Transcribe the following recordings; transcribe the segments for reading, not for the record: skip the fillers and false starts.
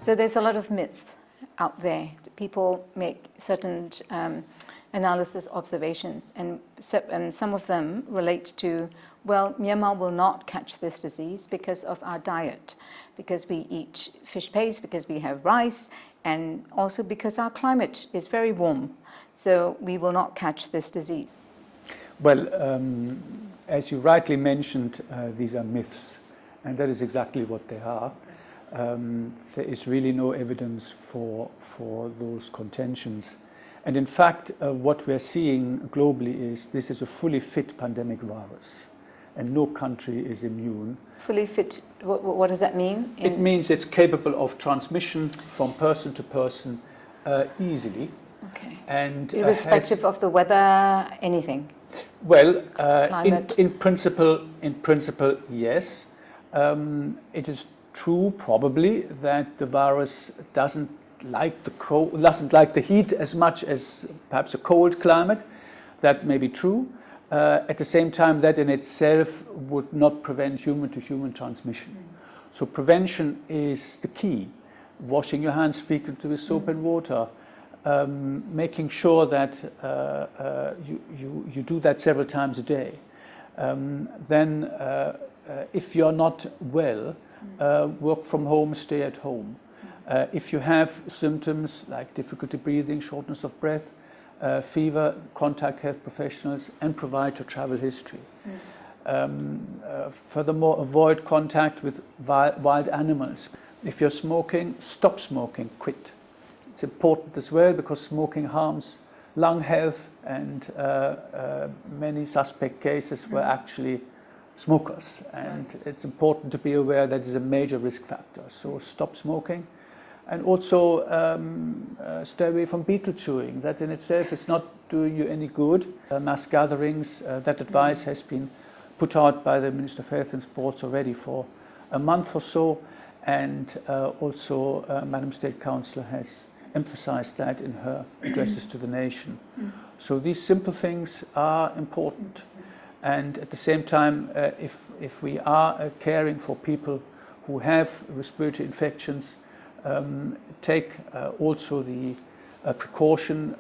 So there's a lot of myth out there. People make certain analysis observations, and some of them relate to, well, Myanmar will not catch this disease because of our diet, because we eat fish paste, because we have rice, and also because our climate is very warm. So we will not catch this disease. Well, as you rightly mentioned, these are myths, and that is exactly what they are. There is really no evidence for those contentions. And in fact, what we're seeing globally is this is a fully fit pandemic virus, and no country is immune. Fully fit, what does that mean? It means it's capable of transmission from person to person easily. Okay. And irrespective of the weather, anything? Well, climate? in principle, yes. It is true, probably, that the virus doesn't like the heat as much as perhaps a cold climate. That may be true. At the same time, that in itself would not prevent human-to-human transmission. So prevention is the key. Washing your hands frequently with soap and water, making sure that you do that several times a day. Then, if you're not well, work from home, stay at home. If you have symptoms like difficulty breathing, shortness of breath, fever, contact health professionals and provide your travel history. Furthermore, avoid contact with wild animals. If you're smoking, stop smoking, quit. It's important as well because smoking harms lung health, and many suspect cases were actually smokers, and it's important to be aware that it's a major risk factor. So stop smoking. And also stay away from betel chewing. That in itself is not doing you any good. Mass gatherings, that advice has been put out by the Minister of Health and Sports already for a month or so. And also Madam State Councillor has emphasized that in her addresses to the nation. So these simple things are important. And at the same time, if we are caring for people who have respiratory infections, take also the precaution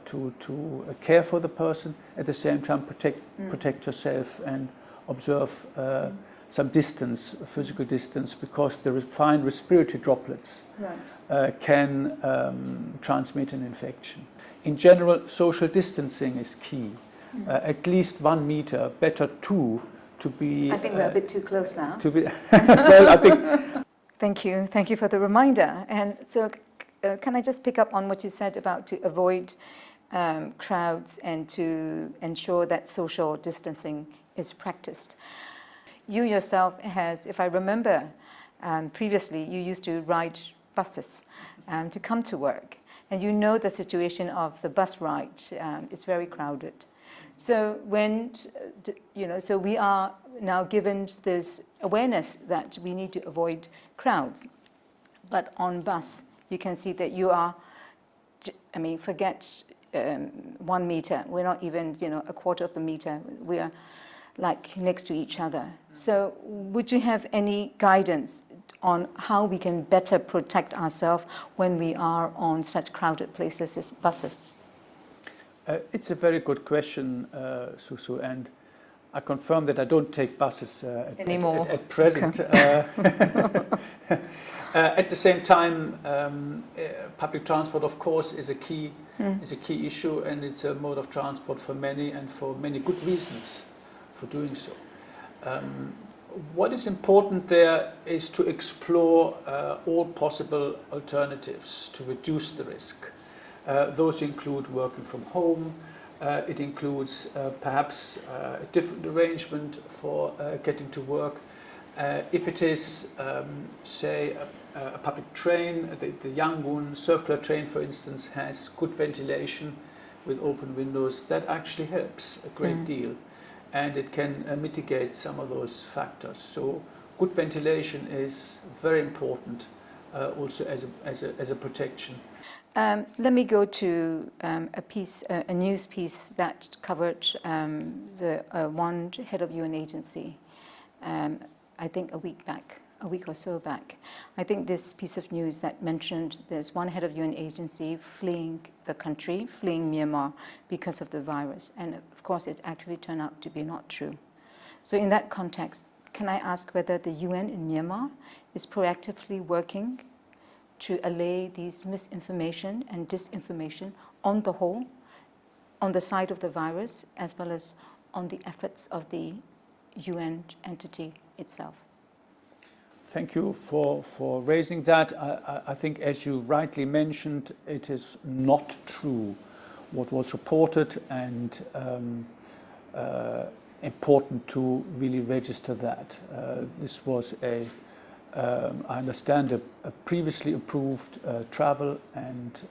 to care for the person, at the same time protect yourself and observe some distance, physical distance, because the fine respiratory droplets can transmit an infection. In general, social distancing is key. At least 1 meter, better 2 to be... I think we're a bit too close now. To be well, I think... Thank you for the reminder. And so can I just pick up on what you said about to avoid crowds and to ensure that social distancing is practiced. You yourself has, if I remember previously, you used to ride buses to come to work. And you know the situation of the bus ride, it's very crowded. So so we are now given this awareness that we need to avoid crowds. But on bus, you can see that you are, forget 1 meter. We're not even, a quarter of a meter. We are like next to each other. So would you have any guidance on how we can better protect ourselves when we are on such crowded places as buses? It's a very good question, Susu, and I confirm that I don't take buses anymore at present. Okay. At the same time, public transport, of course, is a key issue, and it's a mode of transport for many, and for many good reasons for doing so. What is important there is to explore all possible alternatives to reduce the risk. Those include working from home. It includes perhaps a different arrangement for getting to work. If it is, say, a public train, the Yangon circular train, for instance, has good ventilation with open windows. That actually helps a great deal, and it can mitigate some of those factors. So good ventilation is very important also as a protection. Let me go to a news piece that covered the one head of UN agency, I think a week back, a week or so back. I think this piece of news that mentioned there's one head of UN agency fleeing the country, fleeing Myanmar because of the virus. And of course, it actually turned out to be not true. So in that context, can I ask whether the UN in Myanmar is proactively working to allay these misinformation and disinformation on the whole, on the side of the virus, as well as on the efforts of the UN entity itself? Thank you for raising that. I think, as you rightly mentioned, it is not true what was reported, and important to really register that. This was I understand, a previously approved travel, and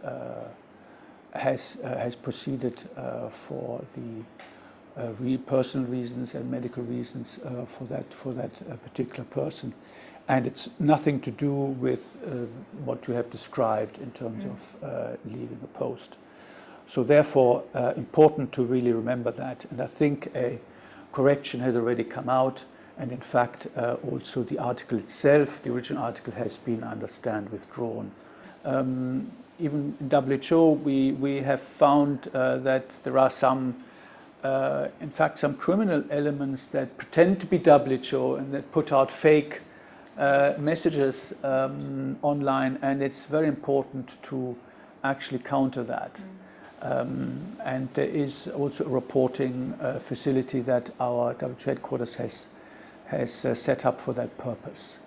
has proceeded for the personal reasons and medical reasons for that particular person. And it's nothing to do with what you have described in terms of leaving a post. So therefore, important to really remember that. And I think a correction has already come out. And in fact, also the article itself, the original article, has been, I understand, withdrawn. Even in WHO, we have found that there are some, in fact, some criminal elements that pretend to be WHO and that put out fake messages online, and it's very important to actually counter that. And there is also a reporting facility that our WHO headquarters has set up for that purpose.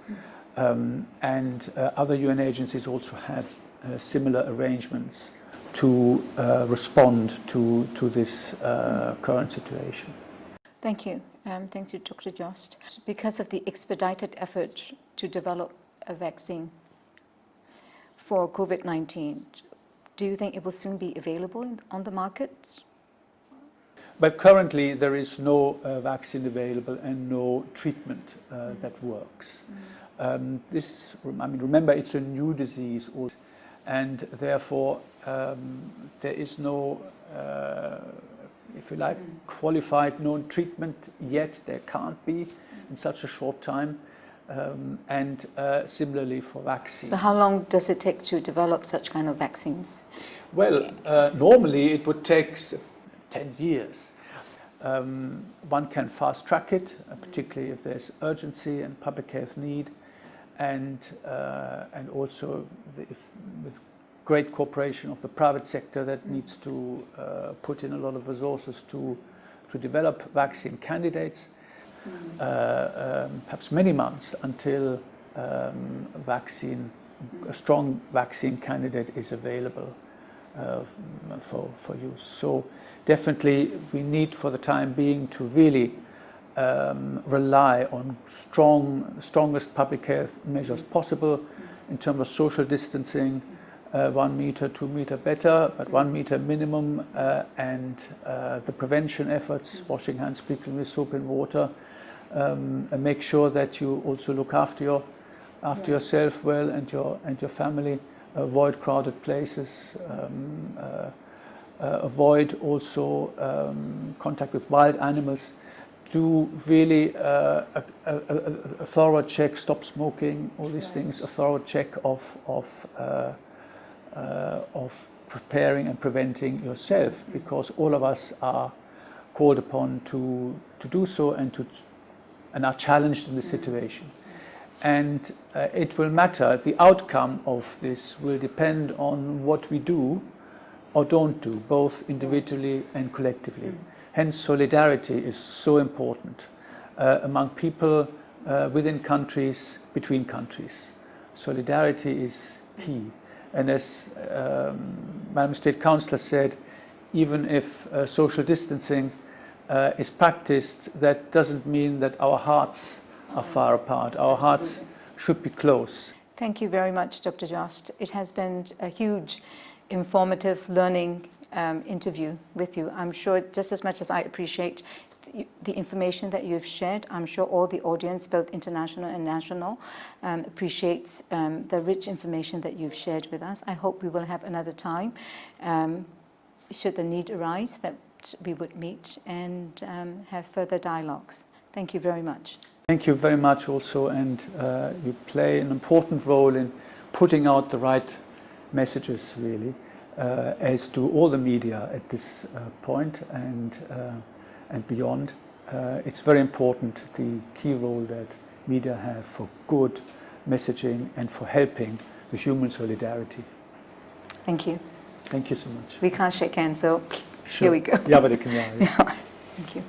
And other UN agencies also have similar arrangements to respond to this current situation. Thank you. Thank you, Dr. Jost. Because of the expedited effort to develop a vaccine for COVID-19, do you think it will soon be available on the market? But currently there is no vaccine available and no treatment that works. Remember, it's a new disease, and therefore there is no, if you like, qualified known treatment yet. There can't be in such a short time. And similarly for vaccines. So how long does it take to develop such kind of vaccines? Well, normally it would take 10 years. One can fast track it, particularly if there's urgency and public health need, and also with great cooperation of the private sector that needs to put in a lot of resources to develop vaccine candidates. Perhaps many months until a strong vaccine candidate is available for use. So definitely we need, for the time being, to really rely on strongest public health measures possible in terms of social distancing, 1 meter, 2 meter better, but 1 meter minimum, and the prevention efforts, washing hands frequently with soap and water, and make sure that you also look after yourself well and your family. Avoid crowded places. Avoid also contact with wild animals. Do really a thorough check. Stop smoking. All these things. A thorough check of preparing and preventing yourself, because all of us are called upon to do so and are challenged in the situation. And it will matter. The outcome of this will depend on what we do or don't do, both individually and collectively. Hence, solidarity is so important among people, within countries, between countries. Solidarity is key. And as Madam State Councillor said, even if social distancing is practiced, that doesn't mean that our hearts are far apart. Our hearts should be close. Thank you very much, Dr. Jost. It has been a huge, informative, learning interview with you. I'm sure, just as much as I appreciate the information that you've shared, I'm sure all the audience, both international and national, appreciates the rich information that you've shared with us. I hope we will have another time, should the need arise, that we would meet and have further dialogues. Thank you very much. Thank you very much also, and you play an important role in putting out the right messages, really, as do all the media at this point and beyond. It's very important, the key role that media have for good messaging and for helping the human solidarity. Thank you. Thank you so much. We can't shake hands, so Sure. here we go. Ja, aber det kan jeg. Thank you.